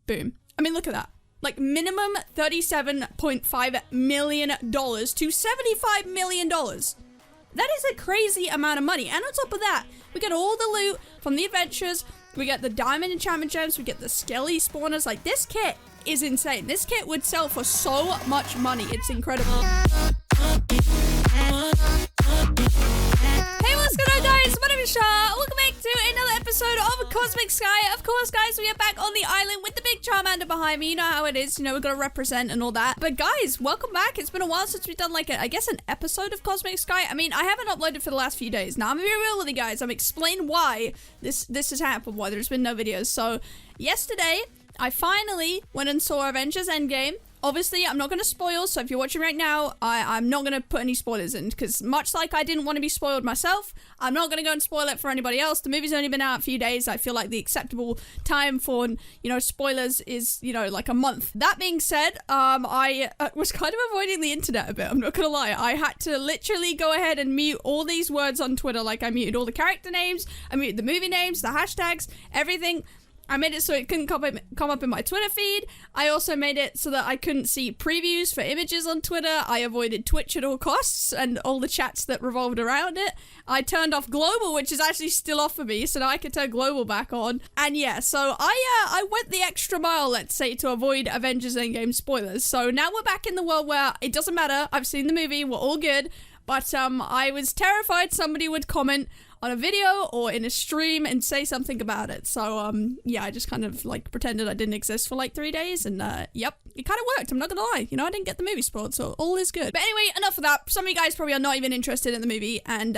Boom. I mean, look at that. Like, minimum $37.5 million to $75 million. That is a crazy amount of money. And on top of that, we get all the loot from the adventures. We get the diamond enchantment gems. We get the skelly spawners. Like, this kit is insane. This kit would sell for so much money. It's incredible. Hey, what's going on, guys? My name is Char. Welcome back to another episode of Cosmic Sky. Of course, guys, we are back on the island with the big Charmander behind me. You know how it is. You know, we're going to represent and all that. But guys, welcome back. It's been a while since we've done, like, I guess an episode of Cosmic Sky. I mean, I haven't uploaded for the last few days. Now, I'm very real with you guys. I'm explaining why this has happened, why there's been no videos. So, yesterday, I finally went and saw Avengers Endgame. Obviously, I'm not going to spoil, so if you're watching right now, I'm not going to put any spoilers in, because much like I didn't want to be spoiled myself, I'm not going to go and spoil it for anybody else. The movie's only been out a few days. I feel like the acceptable time for, you know, spoilers is, you know, like a month. That being said, I was kind of avoiding the internet a bit, I'm not going to lie. I had to literally go ahead and mute all these words on Twitter. Like, I muted all the character names, I muted the movie names, the hashtags, everything. I made it so it couldn't come up in my Twitter feed. I also made it so that I couldn't see previews for images on Twitter. I avoided Twitch at all costs and all the chats that revolved around it. I turned off global, which is actually still off for me, so now I can turn global back on. And yeah, so I went the extra mile, let's say, to avoid Avengers Endgame spoilers. So now we're back in the world where it doesn't matter. I've seen the movie, we're all good. But I was terrified somebody would comment on a video or in a stream and say something about it. So, yeah, I just kind of, like, pretended I didn't exist for, like, 3 days, and, yep, it kind of worked, I'm not gonna lie. You know, I didn't get the movie spoiled, so all is good. But anyway, enough of that. Some of you guys probably are not even interested in the movie, and,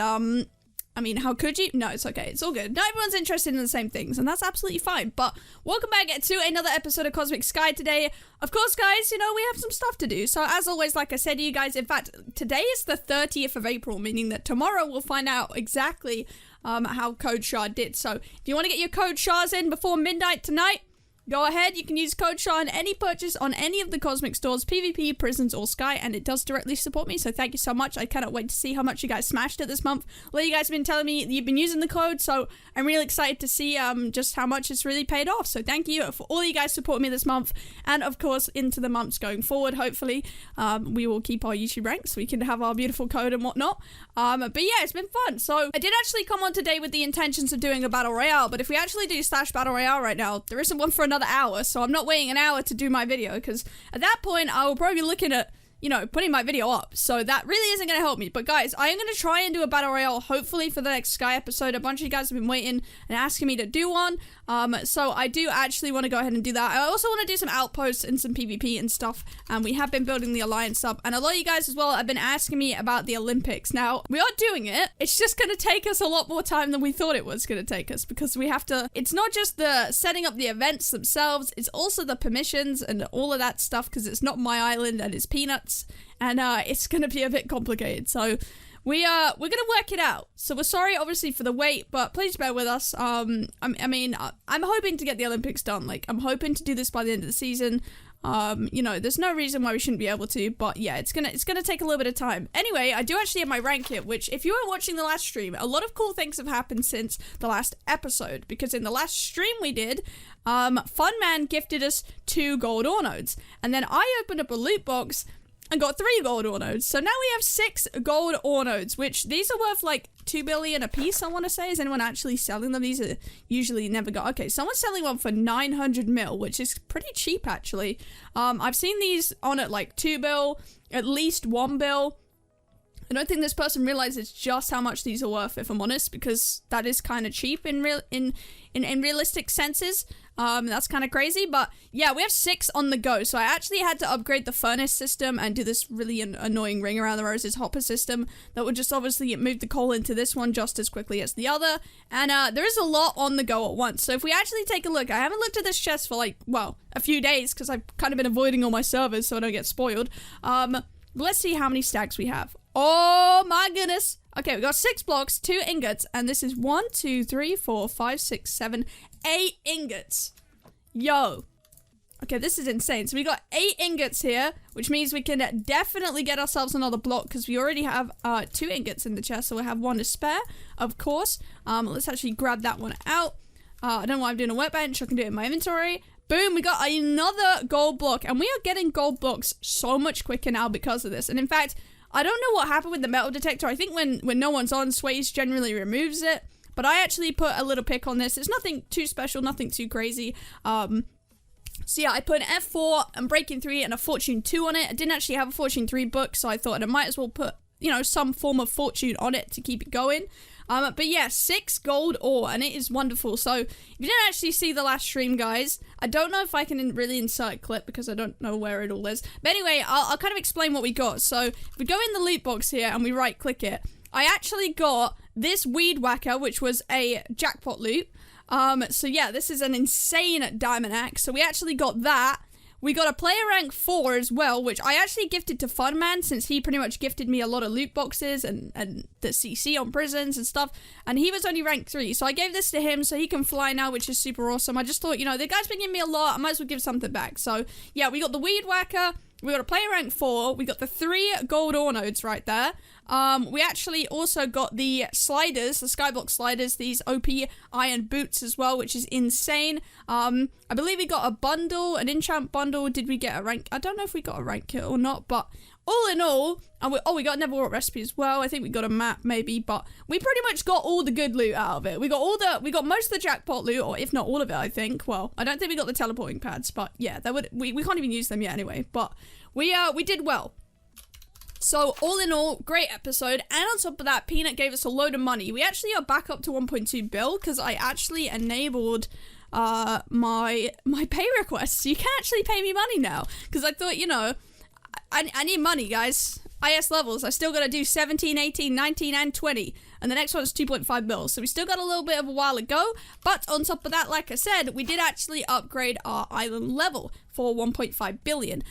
I mean, how could you? No, it's okay. It's all good. Not everyone's interested in the same things, and that's absolutely fine. But welcome back to another episode of Cosmic Sky today. Of course, guys, you know, we have some stuff to do. So as always, like I said to you guys, in fact, today is the 30th of April, meaning that tomorrow we'll find out exactly how Code Char did. So if you want to get your Code Chars in before midnight tonight, go ahead, you can use Code Char on any purchase on any of the Cosmic stores, PvP, Prisons, or Sky, and it does directly support me, so thank you so much. I cannot wait to see how much you guys smashed it this month. A lot of you guys have been telling me you've been using the code, so I'm really excited to see just how much it's really paid off. So thank you for all you guys supporting me this month, and of course, into the months going forward, hopefully, we will keep our YouTube ranks, so we can have our beautiful code and whatnot. But yeah, it's been fun. So I did actually come on today with the intentions of doing a Battle Royale, but if we actually do / Battle Royale right now, there isn't one for another hour, so I'm not waiting an hour to do my video, because at that point I will probably be looking at, you know, putting my video up, so that really isn't going to help me. But guys, I am going to try and do a Battle Royale, hopefully for the next Sky episode. A bunch of you guys have been waiting and asking me to do one, so I do actually want to go ahead and do that. I also want to do some outposts and some PvP and stuff, and we have been building the Alliance up, and a lot of you guys as well have been asking me about the Olympics. Now, we are doing it. It's just going to take us a lot more time than we thought it was going to take us, because we have to, it's not just the setting up the events themselves, it's also the permissions and all of that stuff, because it's not my island and it's Peanuts, and it's going to be a bit complicated. So we're going to work it out. So we're sorry, obviously, for the wait, but please bear with us. I mean, I'm hoping to get the Olympics done. Like, I'm hoping to do this by the end of the season. You know, there's no reason why we shouldn't be able to, but yeah, it's gonna take a little bit of time. Anyway, I do actually have my rank here, which, if you were watching the last stream, a lot of cool things have happened since the last episode, because in the last stream we did, Funman gifted us 2 gold ore nodes, and then I opened up a loot box and got 3 gold ore nodes. So now we have 6 gold ore nodes, which these are worth like 2 billion a piece, I want to say. Is anyone actually selling them? These are usually never got. Okay, someone's selling one for 900 mil, which is pretty cheap, actually. I've seen these on at like 2 bill, at least 1 bill. I don't think this person realizes just how much these are worth, if I'm honest, because that is kind of cheap in realistic senses. That's kind of crazy, but yeah, we have 6 on the go. So I actually had to upgrade the furnace system and do this really annoying ring around the roses hopper system that would just obviously move the coal into this one just as quickly as the other. And there is a lot on the go at once. So if we actually take a look, I haven't looked at this chest for like, well, a few days, because I've kind of been avoiding all my servers so I don't get spoiled. Let's see how many stacks we have. Oh my goodness. Okay, we got 6 blocks, 2 ingots, and this is 1, 2, 3, 4, 5, 6, 7, 8 ingots. Yo. Okay, this is insane. So we got 8 ingots here, which means we can definitely get ourselves another block, because we already have 2 ingots in the chest, so we'll have 1 to spare, of course. Let's actually grab that one out. I don't know why I'm doing a workbench. I can do it in my inventory. Boom, we got another gold block, and we are getting gold blocks so much quicker now because of this. And in fact, I don't know what happened with the metal detector. I think when no one's on, Sways generally removes it, but I actually put a little pick on this. It's nothing too special, nothing too crazy. So yeah, I put an F4 and Breaking 3 and a Fortune 2 on it. I didn't actually have a Fortune 3 book, so I thought I might as well put, you know, some form of fortune on it to keep it going. But yeah, 6 gold ore, and it is wonderful. So if you didn't actually see the last stream, guys, I don't know if I can really insert a clip because I don't know where it all is. But anyway, I'll kind of explain what we got. So if we go in the loot box here and we right click it, I actually got this Weed Whacker, which was a jackpot loot. So yeah, this is an insane diamond axe. So we actually got that. We got a player rank 4 as well, which I actually gifted to Funman since he pretty much gifted me a lot of loot boxes and the CC on prisons and stuff. And he was only rank 3. So I gave this to him so he can fly now, which is super awesome. I just thought, you know, the guy's been giving me a lot. I might as well give something back. So yeah, we got the Weed Whacker. We got a player rank 4. We got the 3 gold ore nodes right there. We actually also got the sliders, the SKYBLOCK sliders, these OP iron boots as well, which is insane. I believe we got a bundle, an enchant bundle. Did we get a rank? I don't know if we got a rank kit or not, but all in all, we got a Neverwrought recipe as well. I think we got a map maybe, but we pretty much got all the good loot out of it. We got most of the jackpot loot, or if not all of it, I think. Well, I don't think we got the teleporting pads, but yeah, we can't even use them yet anyway. But we did well. So all in all, great episode, and on top of that, Peanut gave us a load of money. We actually are back up to 1.2 bill because I actually enabled my pay requests. So you can actually pay me money now because I thought, you know, I need money, guys. IS levels, I still got to do 17, 18, 19, and 20. And the next one's 2.5 mil. So we still got a little bit of a while to go. But on top of that, like I said, we did actually upgrade our island level for 1.5 billion.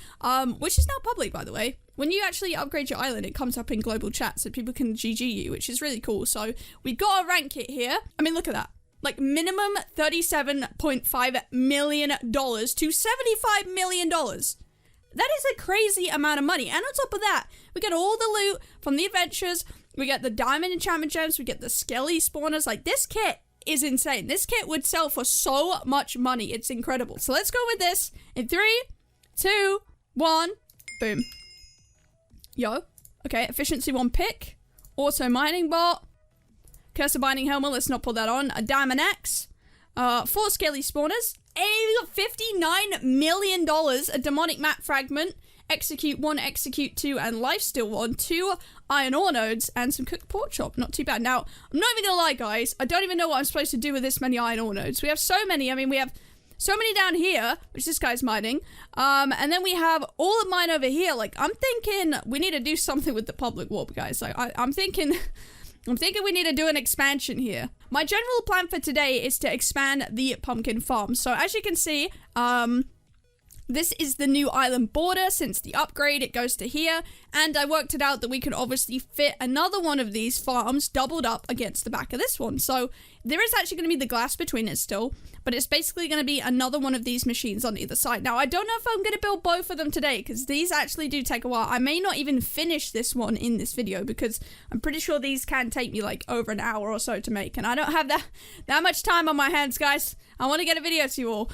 Which is now public, by the way. When you actually upgrade your island, it comes up in global chat so people can GG you, which is really cool. So we got a rank kit here. I mean, look at that. Like minimum $37.5 million to $75 million. That is a crazy amount of money. And on top of that, we get all the loot from the adventures. We get the diamond enchantment gems. We get the skelly spawners. Like, this kit is insane. This kit would sell for so much money. It's incredible. So let's go with this in 3, 2, 1. Boom. Yo. Okay, efficiency 1 pick. Auto mining bot. Curse of Binding Helmet. Let's not pull that on. A diamond axe. 4 skelly spawners. Hey, we got $59 million, a demonic map fragment, execute 1, execute 2, and lifesteal 1, 2 iron ore nodes, and some cooked pork chop. Not too bad. Now, I'm not even gonna lie, guys. I don't even know what I'm supposed to do with this many iron ore nodes. We have so many. I mean, we have so many down here, which this guy's mining. And then we have all of mine over here. Like, I'm thinking we need to do something with the public warp, guys. Like, I'm thinking we need to do an expansion here. My general plan for today is to expand the pumpkin farm. So as you can see, this is the new island border. Since the upgrade, it goes to here. And I worked it out that we could obviously fit another one of these farms doubled up against the back of this one. So there is actually going to be the glass between it still, but it's basically going to be another one of these machines on either side. Now, I don't know if I'm going to build both of them today because these actually do take a while. I may not even finish this one in this video because I'm pretty sure these can take me like over an hour or so to make, and I don't have that much time on my hands, guys. I want to get a video to you all.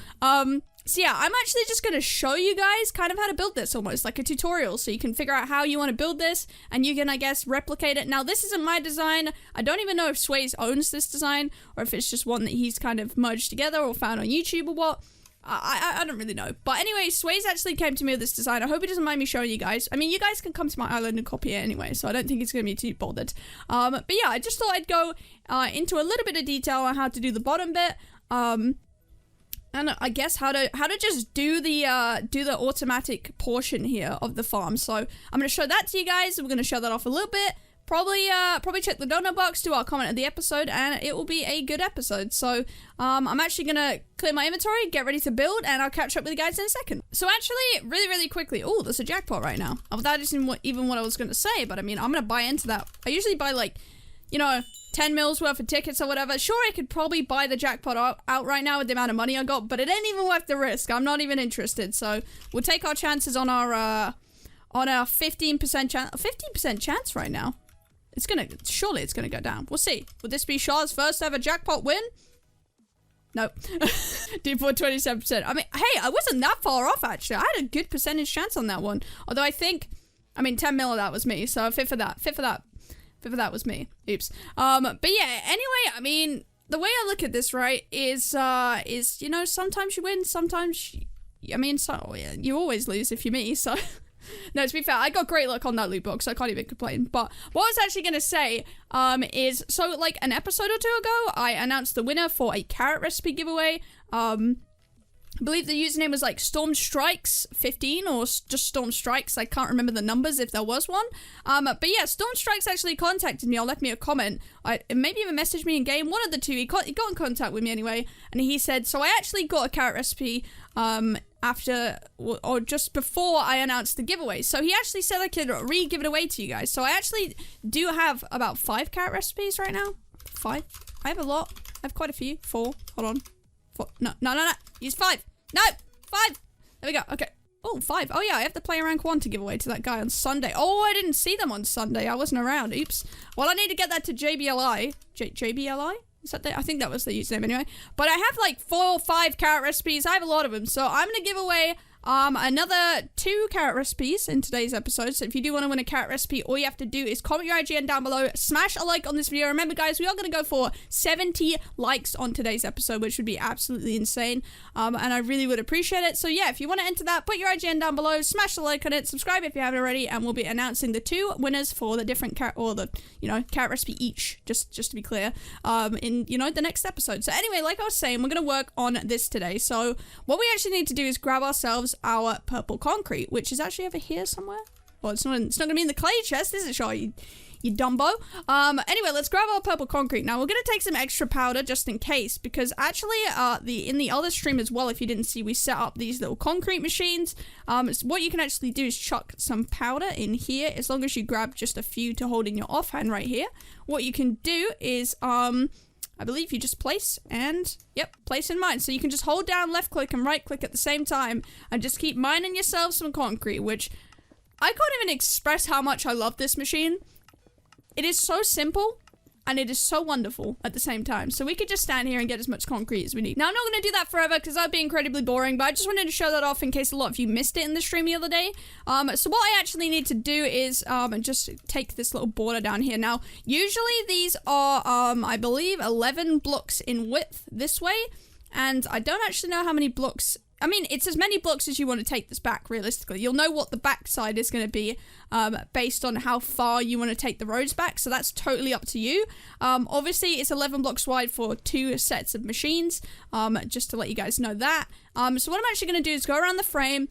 So yeah, I'm actually just going to show you guys kind of how to build this, almost like a tutorial, so you can figure out how you want to build this, and you can, I guess, replicate it. Now, this isn't my design. I don't even know if Sways owns this design, or if it's just one that he's kind of merged together or found on YouTube or what. I don't really know. But anyway, Sways actually came to me with this design. I hope he doesn't mind me showing you guys. I mean, you guys can come to my island and copy it anyway, so I don't think it's going to be too bothered. But yeah, I just thought I'd go into a little bit of detail on how to do the bottom bit. And I guess how to just do the automatic portion here of the farm. So I'm gonna show that to you guys. We're gonna show that off a little bit. Probably check the donut box, do our comment of the episode, and it will be a good episode. So I'm actually gonna clear my inventory, get ready to build, and I'll catch up with you guys in a second. So actually, really quickly, oh, there's a jackpot right now. Oh, that isn't even what I was gonna say, but I mean, I'm gonna buy into that. I usually buy like, you know, 10 mils worth of tickets or whatever. Sure, I could probably buy the jackpot out right now with the amount of money I got, but it ain't even worth the risk. I'm not even interested. So we'll take our chances on our 15% chance. 15% chance right now. Surely it's gonna go down. We'll see. Would this be Char's first ever jackpot win? Nope. D4 27%. I mean, hey, I wasn't that far off, actually. I had a good percentage chance on that one. Although I think, 10 mil of that was me. So fifth of that was me. Oops. But yeah, anyway, I mean, the way I look at this, right, is, you know, sometimes you win, sometimes, you always lose if you're me, so... No, to be fair, I got great luck on that loot box, so I can't even complain. But what I was actually going to say is, so like an episode or two ago, I announced the winner for a carrot recipe giveaway. I believe the username was like Storm Strikes 15 or just Storm Strikes. I can't remember the numbers if there was one. But yeah, Storm Strikes actually contacted me or left me a comment. Maybe even messaged me in game. One of the two. He got in contact with me anyway. And he said, so I actually got a carrot recipe after or just before I announced the giveaway. So he actually said I could re-give it away to you guys. So I actually do have about 5 carrot recipes right now. 5? I have a lot. I have quite a few. 4. Hold on. 4. No. Use 5. No! 5! There we go. Okay. Oh, 5. Oh, yeah, I have the player rank 1 to give away to that guy on Sunday. Oh, I didn't see them on Sunday. I wasn't around. Oops. Well, I need to get that to JBLI. JBLI? Is that I think that was the username anyway. But I have like 4 or 5 carrot recipes. I have a lot of them. So I'm going to give away another 2 carrot recipes in today's episode. So if you do want to win a carrot recipe, all you have to do is comment your IGN down below, smash a like on this video. Remember guys, we are going to go for 70 likes on today's episode, which would be absolutely insane. And I really would appreciate it. So yeah, if you want to enter that, put your IGN down below, smash a like on it, subscribe if you haven't already, and we'll be announcing the 2 winners for the different carrot recipe each, just to be clear, in, the next episode. So anyway, like I was saying, we're going to work on this today. So what we actually need to do is grab ourselves our purple concrete, which is actually over here somewhere. Well, it's not gonna be in the clay chest, is it, Char? You dumbo. Anyway, let's grab our purple concrete. Now, we're gonna take some extra powder just in case, because actually, in the other stream as well, if you didn't see, we set up these little concrete machines. So what you can actually do is chuck some powder in here, as long as you grab just a few to hold in your offhand right here. What you can do is, I believe you just place and, place in mine. So you can just hold down left click and right click at the same time and just keep mining yourself some concrete, which I can't even express how much I love this machine. It is so simple and it is so wonderful at the same time. So we could just stand here and get as much concrete as we need. Now, I'm not going to do that forever because that would be incredibly boring, but I just wanted to show that off in case a lot of you missed it in the stream the other day. So what I actually need to do is just take this little border down here. Now, usually these are, I believe, 11 blocks in width this way, and I don't actually know how many blocks... I mean, it's as many blocks as you want to take this back, realistically. You'll know what the back side is going to be based on how far you want to take the roads back, so that's totally up to you. Obviously, it's 11 blocks wide for 2 sets of machines, just to let you guys know that. So what I'm actually going to do is go around the frame,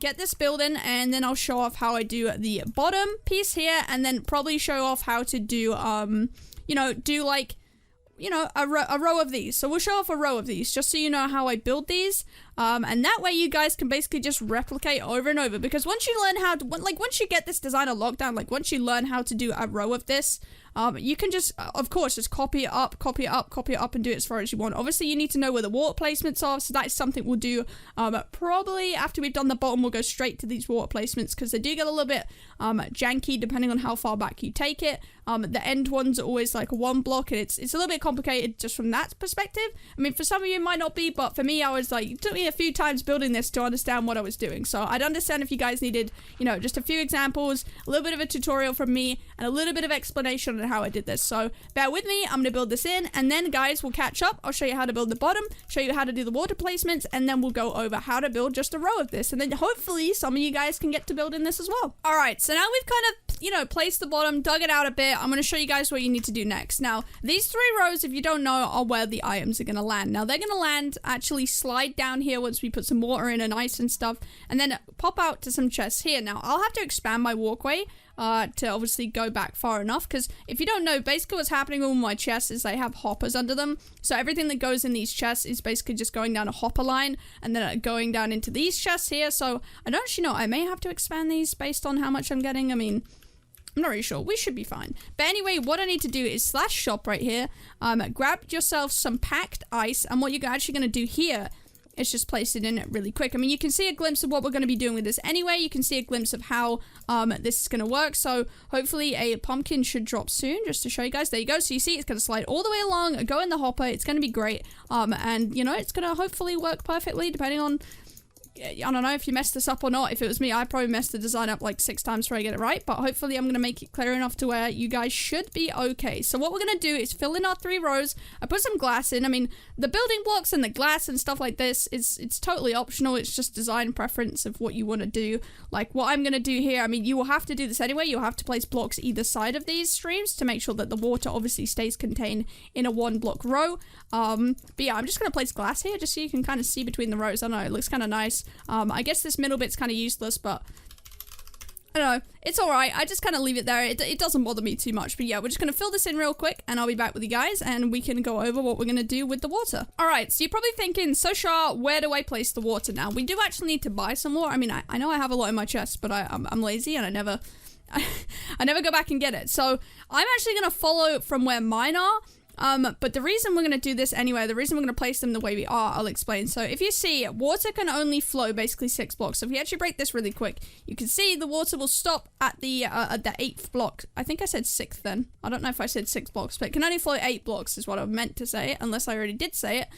get this building, and then I'll show off how I do the bottom piece here, and then probably show off how to do, do like... a row of these. So we'll show off a row of these just so you know how I build these. And that way you guys can basically just replicate over and over, because once you learn how to, once you get this designer locked down, once you learn how to do a row of this, you can just, of course, just copy it up, and do it as far as you want. Obviously, you need to know where the water placements are, so that is something we'll do probably after we've done the bottom. We'll go straight to these water placements, because they do get a little bit janky depending on how far back you take it. The end ones are always like 1 block, and it's a little bit complicated just from that perspective. I mean, for some of you it might not be, but for me, I was like, it took me a few times building this to understand what I was doing. So I'd understand if you guys needed, just a few examples, a little bit of a tutorial from me, and a little bit of explanation on how I did this. So bear with me, I'm going to build this in, and then guys, we'll catch up. I'll show you how to build the bottom, show you how to do the water placements, and then we'll go over how to build just a row of this, and then hopefully some of you guys can get to building this as well. Alright, so now we've kind of, placed the bottom, dug it out a bit. I'm going to show you guys what you need to do next. Now, these 3 rows, if you don't know, are where the items are going to land. Now, they're going to land, actually slide down here once we put some water in and ice and stuff, and then pop out to some chests here. Now, I'll have to expand my walkway to obviously go back far enough, because if you don't know, basically what's happening with my chests is they have hoppers under them, so everything that goes in these chests is basically just going down a hopper line, and then going down into these chests here. So I don't actually know, I may have to expand these based on how much I'm getting. I mean, I'm not really sure. We should be fine. But anyway, what I need to do is /shop right here, grab yourself some packed ice, and what you're actually going to do here It's just placing in it really quick. I mean, you can see a glimpse of what we're going to be doing with this anyway. You can see a glimpse of how this is going to work. So hopefully a pumpkin should drop soon, just to show you guys. There you go. So you see it's going to slide all the way along, go in the hopper. It's going to be great. And, you know, it's going to hopefully work perfectly, depending on... I don't know if you messed this up or not. If it was me, I'd probably messed the design up like 6 times before I get it right, but hopefully I'm going to make it clear enough to where you guys should be okay. So what we're going to do is fill in our 3 rows. I put some glass in. I mean, the building blocks and the glass and stuff like this, it's totally optional. It's just design preference of what you want to do. Like what I'm going to do here, I mean, you will have to do this anyway. You'll have to place blocks either side of these streams to make sure that the water obviously stays contained in a 1-block row. But yeah, I'm just going to place glass here just so you can kind of see between the rows. I don't know, it looks kind of nice. I guess this middle bit's kind of useless, but I don't know. It's alright. I just kind of leave it there. It doesn't bother me too much. But yeah, we're just going to fill this in real quick, and I'll be back with you guys, and we can go over what we're going to do with the water. Alright, so you're probably thinking, so Char, where do I place the water now? We do actually need to buy some more. I mean, I know I have a lot in my chest, but I'm lazy, and I never go back and get it. So I'm actually going to follow from where mine are. But the reason we're going to do this anyway, the reason we're going to place them the way we are, I'll explain. So if you see, water can only flow basically 6 blocks. So if we actually break this really quick, you can see the water will stop at the 8th block. I think I said 6th then. I don't know if I said 6 blocks, but it can only flow 8 blocks is what I meant to say, unless I already did say it.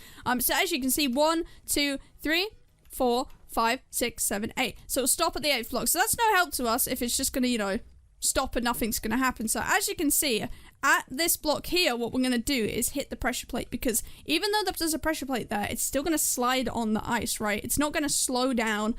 So as you can see, 1, 2, 3, 4, 5, 6, 7, 8. So it'll stop at the 8th block. So that's no help to us if it's just going to, you know, stop and nothing's going to happen. So as you can see, at this block here, what we're going to do is hit the pressure plate, because even though there's a pressure plate there, it's still going to slide on the ice, right? It's not going to slow down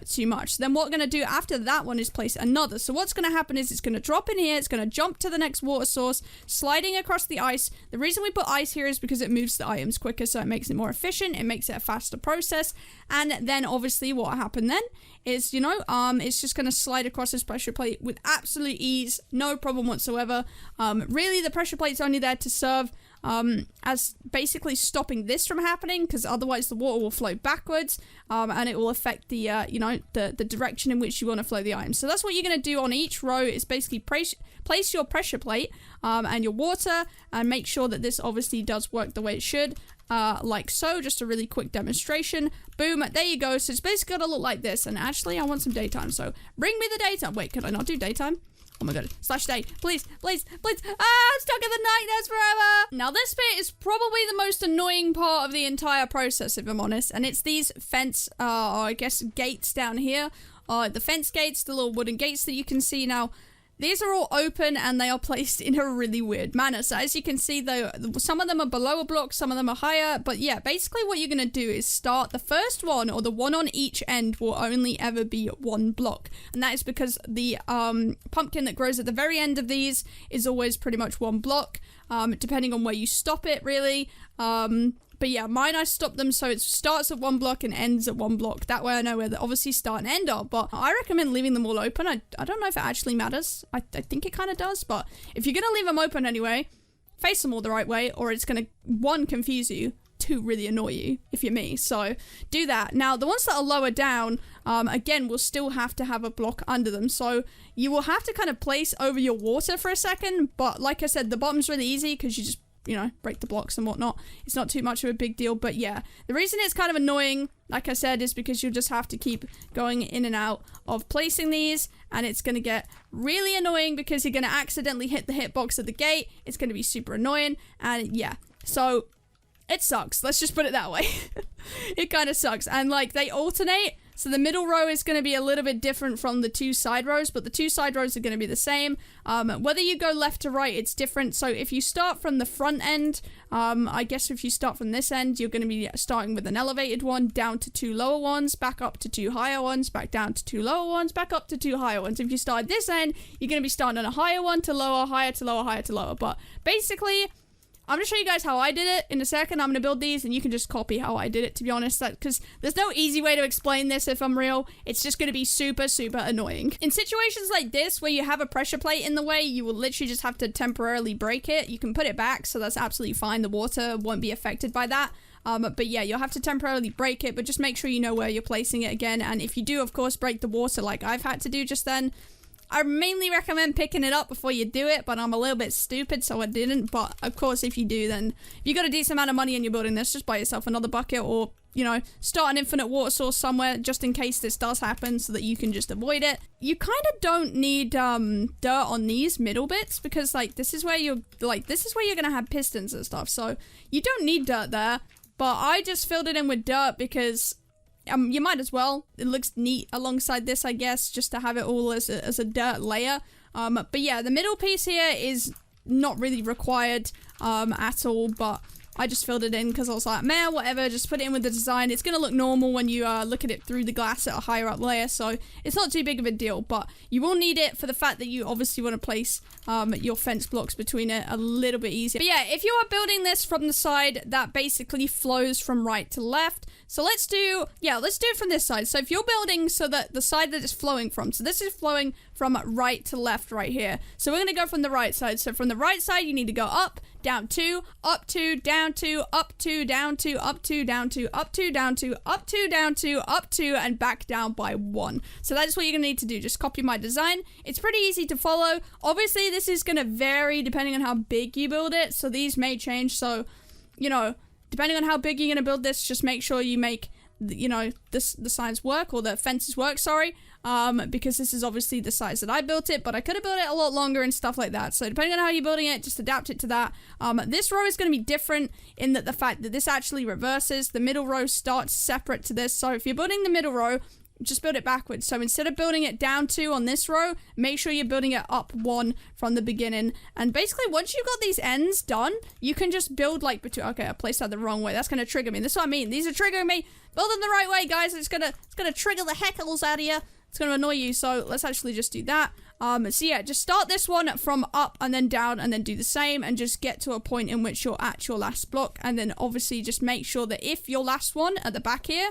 too much. Then what we're going to do after that one is place another. So what's going to happen is it's going to drop in here, it's going to jump to the next water source, sliding across the ice. The reason we put ice here is because it moves the items quicker, so it makes it more efficient, it makes it a faster process. And then obviously what happened then is, you know, it's just going to slide across this pressure plate with absolute ease, no problem whatsoever. Really, the pressure plate's only there to serve as basically stopping this from happening, because otherwise the water will flow backwards, and it will affect the, you know, the direction in which you want to flow the items. So that's what you're going to do on each row, is basically place your pressure plate and your water, and make sure that this obviously does work the way it should. Like so, just a really quick demonstration. Boom, there you go. So it's basically gonna look like this. And actually, I want some daytime, so bring me the daytime. Wait, can I not do daytime? Oh my god, slash day, please, please, please. I'm stuck in the nightmares forever. Now this bit is probably the most annoying part of the entire process, if I'm honest, and it's these fence, or I guess gates down here. The fence gates, the little wooden gates that you can see now. These are all open, and they are placed in a really weird manner. So as you can see, though, some of them are below a block, some of them are higher. But yeah, basically what you're going to do is start the first one, or the one on each end, will only ever be 1 block. And that is because the pumpkin that grows at the very end of these is always pretty much 1 block, depending on where you stop it, really. But yeah, mine, I stopped them so it starts at 1 block and ends at 1 block. That way I know where they obviously start and end are. But I recommend leaving them all open. I don't know if it actually matters. I think it kind of does. But if you're going to leave them open anyway, face them all the right way, or it's going to, 1, confuse you, 2, really annoy you, if you're me. So do that. Now, the ones that are lower down, again, will still have to have a block under them. So you will have to kind of place over your water for a second. But like I said, the bottom's really easy because you just, you know, break the blocks and whatnot. It's not too much of a big deal. But yeah, the reason it's kind of annoying, like I said, is because you'll just have to keep going in and out of placing these, and it's going to get really annoying because you're going to accidentally hit the hitbox at the gate. It's going to be super annoying, and yeah, so it sucks. Let's just put it that way. It kind of sucks. And like, they alternate. So the middle row is going to be a little bit different from the 2 side rows, but the 2 side rows are going to be the same. Whether you go left to right, it's different. So if you start from the front end, I guess if you start from this end, you're going to be starting with an elevated one, down to 2 lower ones, back up to 2 higher ones, back down to 2 lower ones, back up to 2 higher ones. If you start this end, you're going to be starting on a higher one to lower, higher to lower, higher to lower. But basically, I'm going to show you guys how I did it in a second. I'm going to build these, and you can just copy how I did it, to be honest, because there's no easy way to explain this, if I'm real. It's just going to be super, super annoying. In situations like this, where you have a pressure plate in the way, you will literally just have to temporarily break it. You can put it back, so that's absolutely fine. The water won't be affected by that. But yeah, you'll have to temporarily break it, but just make sure you know where you're placing it again. And if you do, of course, break the water like I've had to do just then, I mainly recommend picking it up before you do it, but I'm a little bit stupid, so I didn't. But of course, if you do, then if you got a decent amount of money and you're building this, just buy yourself another bucket, or, you know, start an infinite water source somewhere just in case this does happen so that you can just avoid it. You kind of don't need dirt on these middle bits, because like this is where you're gonna have pistons and stuff, so you don't need dirt there. But I just filled it in with dirt because you might as well. It looks neat alongside this, I guess, just to have it all as a dirt layer. But yeah, the middle piece here is not really required at all, but I just filled it in because I was like, man, whatever, just put it in with the design. It's going to look normal when you look at it through the glass at a higher up layer, so it's not too big of a deal, but you will need it for the fact that you obviously want to place your fence blocks between it a little bit easier. But yeah, if you are building this from the side that basically flows from right to left, so let's do it from this side. So if you're building so that the side that it's flowing from, so this is flowing from right to left right here. So we're going to go from the right side. So from the right side, you need to go up, down 2, up 2, down 2, up 2, down 2, up 2, down 2, up 2, down 2, up 2, down 2, up 2, and back down by 1. So that is what you're going to need to do. Just copy my design. It's pretty easy to follow. Obviously, this is going to vary depending on how big you build it. So these may change. So, you know, depending on how big you're going to build this, just make sure you make, you know, the signs work, or the fences work, sorry. Because this is obviously the size that I built it, but I could have built it a lot longer and stuff like that. So depending on how you're building it, just adapt it to that. This row is going to be different in that the fact that this actually reverses. The middle row starts separate to this. So if you're building the middle row, just build it backwards. So instead of building it down 2 on this row, make sure you're building it up 1 from the beginning. And basically, once you've got these ends done, you can just build like between. Okay, I placed that the wrong way. That's gonna trigger me. This is what I mean. These are triggering me. Build them the right way, guys. It's gonna trigger the heckles out of you. It's gonna annoy you. So let's actually just do that. So yeah, just start this one from up and then down, and then do the same, and just get to a point in which you're at your last block. And then obviously just make sure that if your last one at the back here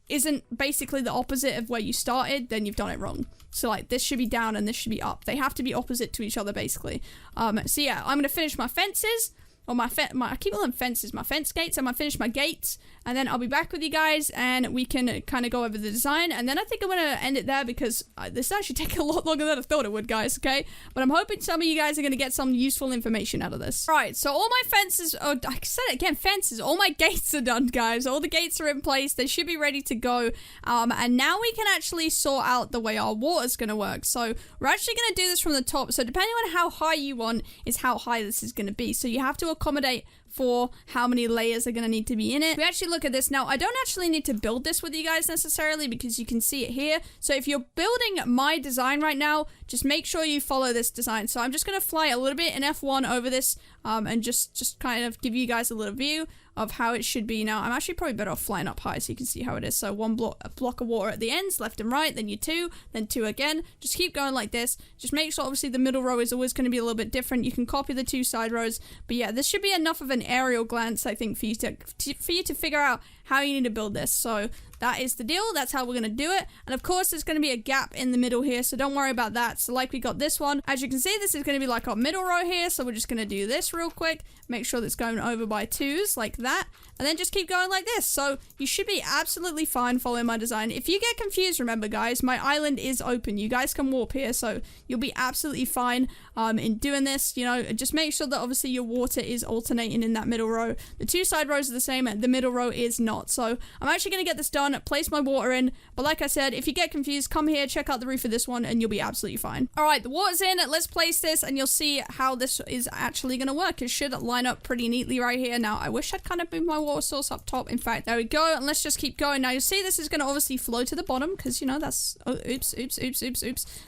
isn't basically the opposite of where you started, then you've done it wrong. So like this should be down and this should be up. They have to be opposite to each other basically. So yeah, I'm gonna finish my fences, or I keep calling them fences, my fence gates. I'm gonna finish my gates, and then I'll be back with you guys, and we can kind of go over the design, and then I think I'm gonna end it there because this actually take a lot longer than I thought it would, guys, okay? But I'm hoping some of you guys are gonna get some useful information out of this. Right, so all my fences, I said it again, fences, all my gates are done, guys. All the gates are in place. They should be ready to go, and now we can actually sort out the way our water's gonna work. So we're actually gonna do this from the top. So depending on how high you want is how high this is gonna be. So you have to accommodate for how many layers are going to need to be in it. We actually look at this now. I don't actually need to build this with you guys necessarily because you can see it here. So if you're building my design right now, just make sure you follow this design. So I'm just going to fly a little bit in F1 over this and just kind of give you guys a little view of how it should be. Now I'm actually probably better off flying up high so you can see how it is. So a block of water at the ends, left and right, then you 2, then 2 again. Just keep going like this. Just make sure obviously the middle row is always going to be a little bit different. You can copy the 2 side rows, but yeah, this should be enough of an aerial glance, I think, for you to figure out how you need to build this. So that is the deal. That's how we're going to do it. And of course, there's going to be a gap in the middle here, so don't worry about that. So like we got this one, as you can see, this is going to be like our middle row here. So we're just going to do this real quick. Make sure that's going over by 2s like that. And then just keep going like this. So you should be absolutely fine following my design. If you get confused, remember guys, my island is open. You guys can warp here, so you'll be absolutely fine in doing this. You know, just make sure that obviously your water is alternating in that middle row. The 2 side rows are the same, the middle row is not. So I'm actually going to get this done, place my water in. But like I said, if you get confused, come here, check out the roof of this one, and you'll be absolutely fine. All right, the water's in. Let's place this, and you'll see how this is actually going to work. It should line up pretty neatly right here. Now, I wish I'd kind of moved my water source up top. In fact, there we go. And let's just keep going. Now, you'll see this is going to obviously flow to the bottom because, you know, that's... Oh, oops.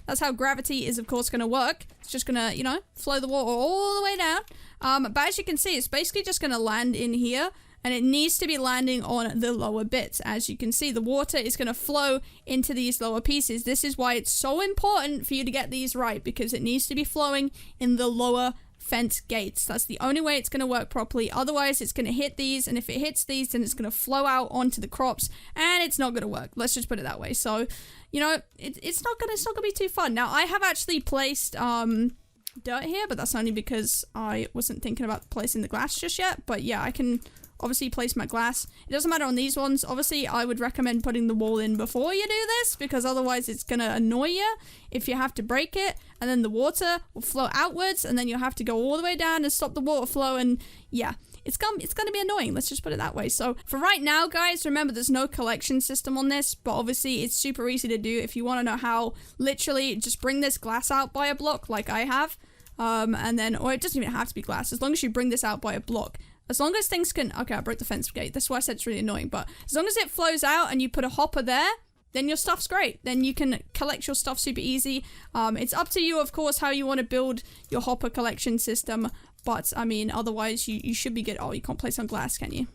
That's how gravity is, of course, going to work. It's just going to, you know, flow the water all the way down. But as you can see, it's basically just going to land in here. And it needs to be landing on the lower bits. As you can see, the water is going to flow into these lower pieces. This is why it's so important for you to get these right, because it needs to be flowing in the lower fence gates. That's the only way it's going to work properly. Otherwise, it's going to hit these, and if it hits these, then it's going to flow out onto the crops, and it's not going to work. Let's just put it that way. So, you know, it's not going to be too fun. Now, I have actually placed dirt here, but that's only because I wasn't thinking about placing the glass just yet. But yeah, I can obviously placement glass. It doesn't matter on these ones. Obviously, I would recommend putting the wall in before you do this, because otherwise it's gonna annoy you if you have to break it, and then the water will flow outwards, and then you'll have to go all the way down and stop the water flow, and yeah. It's gonna be annoying, let's just put it that way. So for right now, guys, remember there's no collection system on this, but obviously it's super easy to do. If you want to know how, literally just bring this glass out by a block like I have, and then, or it doesn't even have to be glass, as long as you bring this out by a block. As long as things can, okay, I broke the fence gate, that's why I said it's really annoying, but as long as it flows out and you put a hopper there, then your stuff's great. Then you can collect your stuff super easy. It's up to you, of course, how you want to build your hopper collection system. But, I mean, otherwise, you should be good. Oh, you can't place on glass, can you?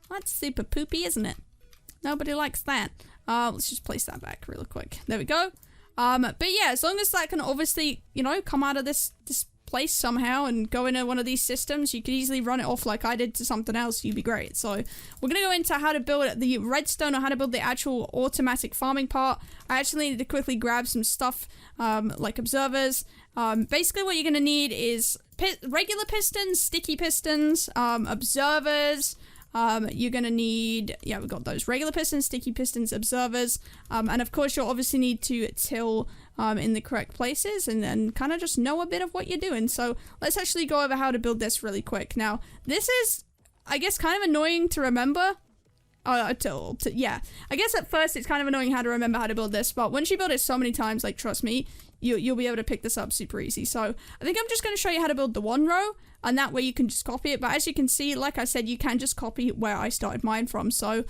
That's super poopy, isn't it? Nobody likes that. Let's just place that back real quick. There we go. But yeah, as long as that can obviously, you know, come out of this place somehow and go into one of these systems, you could easily run it off like I did to something else. You'd be great. So we're gonna go into how to build the redstone, or how to build the actual automatic farming part. I actually needed to quickly grab some stuff, like observers. Basically what you're gonna need is regular pistons, sticky pistons, observers. You're gonna need, yeah, we've got those regular pistons, sticky pistons, observers, and of course you'll obviously need to till in the correct places, and then kind of just know a bit of what you're doing. So let's actually go over how to build this really quick. Now, this is, I guess, kind of annoying to remember. Yeah, I guess at first it's kind of annoying how to remember how to build this, but once you build it so many times, like, trust me, you'll be able to pick this up super easy. So I think I'm just going to show you how to build the one row, and that way you can just copy it. But as you can see, like I said, you can just copy where I started mine from. So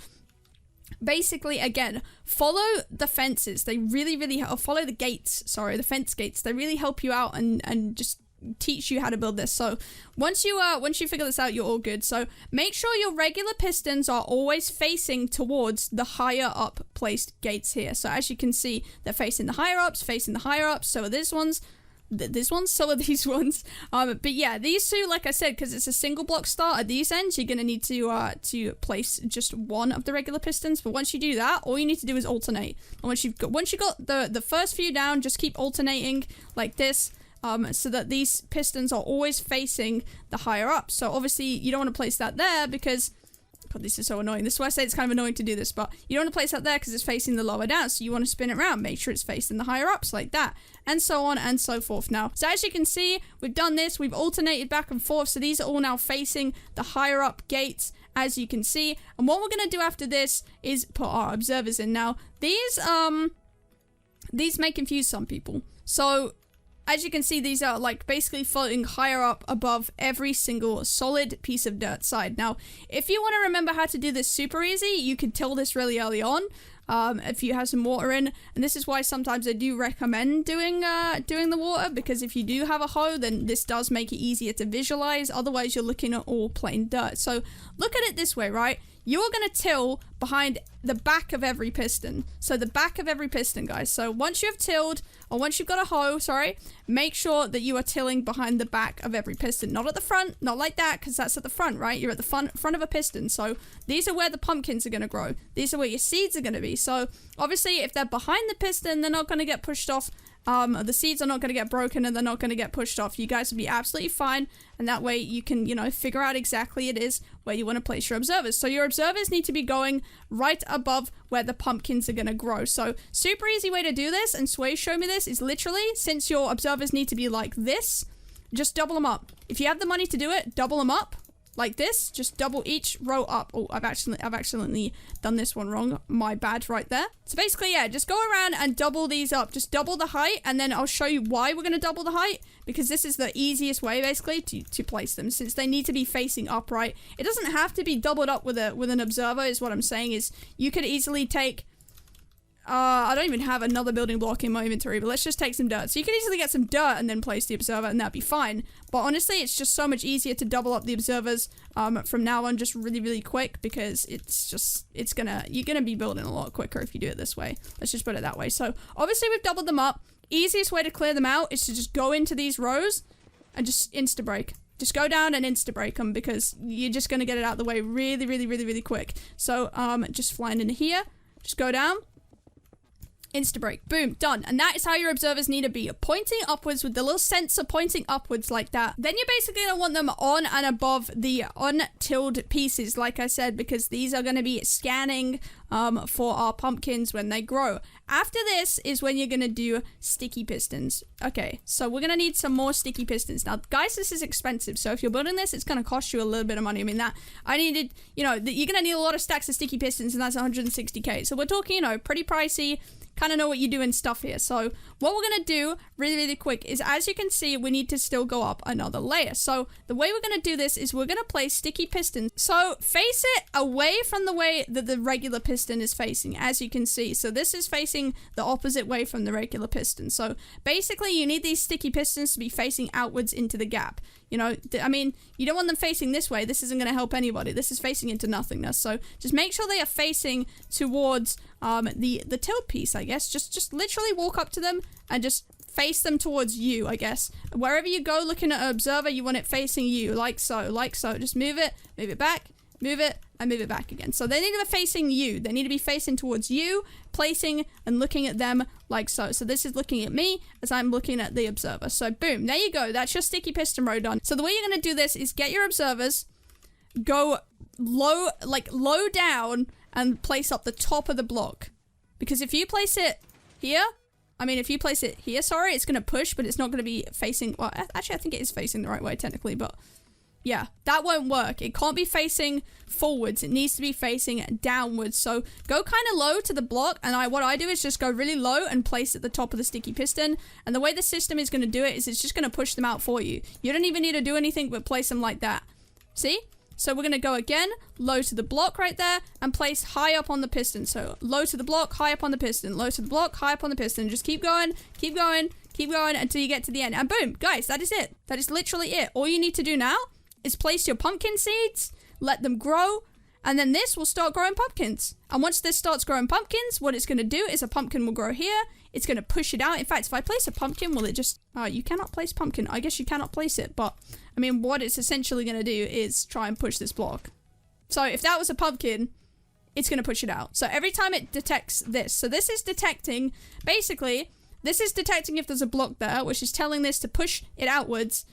basically, again, follow the fences. They really help. Follow the gates. Sorry, the fence gates. They really help you out and just teach you how to build this. So once you figure this out, you're all good. So make sure your regular pistons are always facing towards the higher up placed gates here. So as you can see, they're facing the higher ups, so are these ones. So are these ones. But yeah, these two, like I said, because it's a single block start at these ends, you're gonna need to place just one of the regular pistons. But once you do that, all you need to do is alternate. And once you got the first few down, just keep alternating like this. So that these pistons are always facing the higher up. So obviously you don't want to place that there because, God, this is so annoying. This is why I say it's kind of annoying to do this, but you don't want to place that there because it's facing the lower down. So you want to spin it around, make sure it's facing the higher ups like that, and so on and so forth. Now, so as you can see, we've done this, we've alternated back and forth. So these are all now facing the higher up gates, as you can see. And what we're going to do after this is put our observers in. Now, these may confuse some people. So as you can see, these are like basically floating higher up above every single solid piece of dirt side. Now, if you want to remember how to do this super easy, you can till this really early on. If you have some water in, and this is why sometimes I do recommend doing the water, because if you do have a hoe, then this does make it easier to visualize. Otherwise, you're looking at all plain dirt. So look at it this way, right? You're going to till behind the back of every piston. So the back of every piston, guys. So once you've tilled, or once you've got a hoe, sorry, make sure that you are tilling behind the back of every piston. Not at the front, not like that, because that's at the front, right? You're at the front of a piston. So these are where the pumpkins are going to grow. These are where your seeds are going to be. So obviously, if they're behind the piston, they're not going to get pushed off. The seeds are not going to get broken, and they're not going to get pushed off. You guys will be absolutely fine, and that way you can, you know, figure out exactly it is where you want to place your observers. So your observers need to be going right above where the pumpkins are going to grow. So super easy way to do this, and Sway showed me this, is literally, since your observers need to be like this, just double them up. If you have the money to do it, double them up. Like this, just double each row up. Oh, I've accidentally done this one wrong. My bad right there. So basically, yeah, just go around and double these up. Just double the height, and then I'll show you why we're going to double the height, because this is the easiest way, basically, to place them, since they need to be facing upright. It doesn't have to be doubled up with an observer, is what I'm saying, is you could easily take... I don't even have another building block in my inventory, but let's just take some dirt. So you can easily get some dirt and then place the observer, and that'd be fine. But honestly, it's just so much easier to double up the observers from now on, just really quick, because you're gonna be building a lot quicker if you do it this way. Let's just put it that way. So obviously we've doubled them up. Easiest way to clear them out is to just go into these rows and just insta-break. Just go down and insta-break them, because you're just gonna get it out of the way really quick. So just flying into here, just go down. Insta break. Boom. Done. And that is how your observers need to be. Pointing upwards with the little sensor pointing upwards like that. Then you're basically going to want them on and above the untilled pieces, like I said, because these are going to be scanning for our pumpkins when they grow. After this is when you're going to do sticky pistons. Okay, so we're going to need some more sticky pistons. Now, guys, this is expensive. So if you're building this, it's going to cost you a little bit of money. I mean, I needed, you know, you're going to need a lot of stacks of sticky pistons, and that's 160k. So we're talking, you know, pretty pricey. Kind of know what you're doing stuff here. So what we're going to do really quick is, as you can see, we need to still go up another layer. So the way we're going to do this is we're going to place sticky pistons. So face it away from the way that the regular piston is facing, as you can see. So this is facing the opposite way from the regular piston. So basically you need these sticky pistons to be facing outwards into the gap. You know, I mean, you don't want them facing this way. This isn't going to help anybody. This is facing into nothingness. So just make sure they are facing towards the tailpiece, I guess. Just literally walk up to them and just face them towards you, I guess. Wherever you go looking at an observer, you want it facing you, like so, like so. Just move it back, move it, and move it back again. So they need to be facing you. They need to be facing towards you, placing and looking at them like so. So this is looking at me as I'm looking at the observer. So boom, there you go. That's your sticky piston row done. So the way you're going to do this is get your observers, go low, like low down, and place up the top of the block. Because if you place it here, if you place it here, sorry, it's going to push, but it's not going to be facing, well, actually, I think it is facing the right way, technically, but yeah, that won't work. It can't be facing forwards. It needs to be facing downwards. So go kind of low to the block, and what I do is just go really low and place at the top of the sticky piston. And the way the system is going to do it is it's just going to push them out for you. You don't even need to do anything but place them like that. See? So we're going to go again, low to the block right there, and place high up on the piston. So low to the block, high up on the piston, low to the block, high up on the piston. Just keep going, keep going, keep going until you get to the end. And boom, guys, that is it. That is literally it. All you need to do now is place your pumpkin seeds, let them grow, and then this will start growing pumpkins. And once this starts growing pumpkins, what it's going to do is a pumpkin will grow here. It's going to push it out. In fact, if I place a pumpkin, will it just... you cannot place pumpkin. I guess you cannot place it, but... I mean, what it's essentially going to do is try and push this block. So if that was a pumpkin, it's going to push it out. So every time it detects this. So this is detecting... Basically, this is detecting if there's a block there, which is telling this to push it outwards.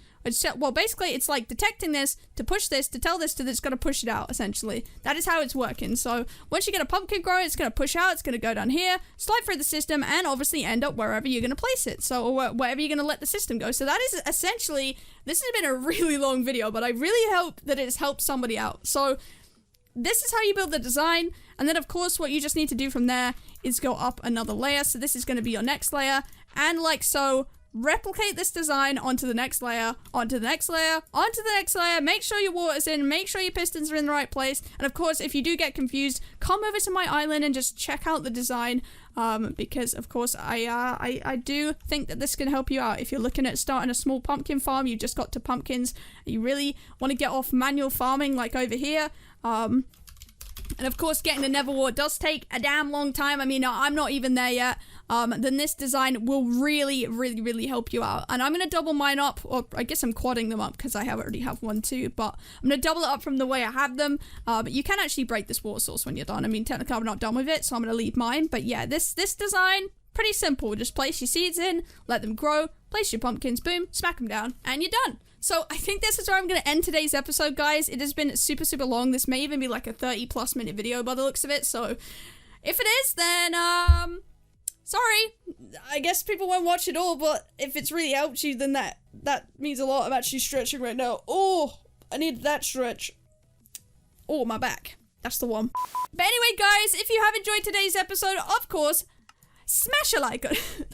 Well, basically, it's like detecting this to push this to tell this to it's going to push it out, essentially. That is how it's working. So once you get a pumpkin growing, it's going to push out. It's going to go down here, slide through the system, and obviously end up wherever you're going to place it. So or wherever you're going to let the system go. So that is essentially, this has been a really long video, but I really hope that it has helped somebody out. So this is how you build the design. And then, of course, what you just need to do from there is go up another layer. So this is going to be your next layer. And like so... replicate this design onto the next layer, onto the next layer, onto the next layer. Make sure your water's in, make sure your pistons are in the right place. And of course, if you do get confused, come over to my island and just check out the design. Because of course, I do think that this can help you out. If you're looking at starting a small pumpkin farm, you just got to pumpkins, you really want to get off manual farming like over here. And of course, getting the nether wart does take a damn long time. I mean, I'm not even there yet. Then this design will really help you out. And I'm going to double mine up, or I guess I'm quadding them up because I already have one too, but I'm going to double it up from the way I have them. But you can actually break this water source when you're done. I mean, technically I'm not done with it, so I'm going to leave mine. But yeah, this design, pretty simple. Just place your seeds in, let them grow, place your pumpkins, boom, smack them down, and you're done. So I think this is where I'm going to end today's episode, guys. It has been super long. This may even be like a 30+ minute video by the looks of it. So if it is, then, sorry. I guess people won't watch it all, but if it's really helped you, then that means a lot. I'm actually stretching right now. Oh, I need that stretch. Oh, my back. That's the one. But anyway, guys, if you have enjoyed today's episode, of course, smash a like on it.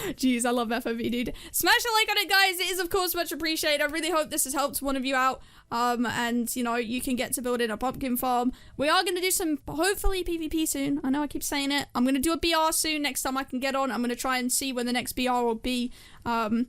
Jeez, I love FOV, dude. Smash a like on it, guys. It is, of course, much appreciated. I really hope this has helped one of you out. And, you know, you can get to building a pumpkin farm. We are going to do some, hopefully, PvP soon. I know I keep saying it. I'm going to do a BR soon next time I can get on. I'm going to try and see when the next BR will be. Well,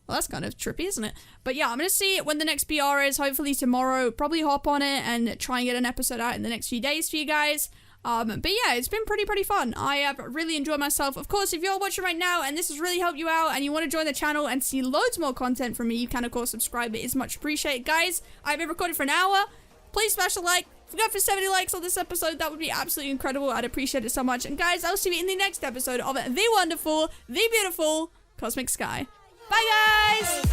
that's kind of trippy, isn't it? But yeah, I'm going to see when the next BR is. Hopefully tomorrow. Probably hop on it and try and get an episode out in the next few days for you guys. But yeah, it's been pretty fun. I have really enjoyed myself. Of course, if you're watching right now and this has really helped you out and you want to join the channel and see loads more content from me, you can of course subscribe. It is much appreciated, guys. I've been recording for an hour. Please smash a like, If we go for 70 likes on this episode, that would be absolutely incredible. I'd appreciate it so much. And guys, I'll see you in the next episode of the wonderful, the beautiful Cosmic Sky. Bye, guys!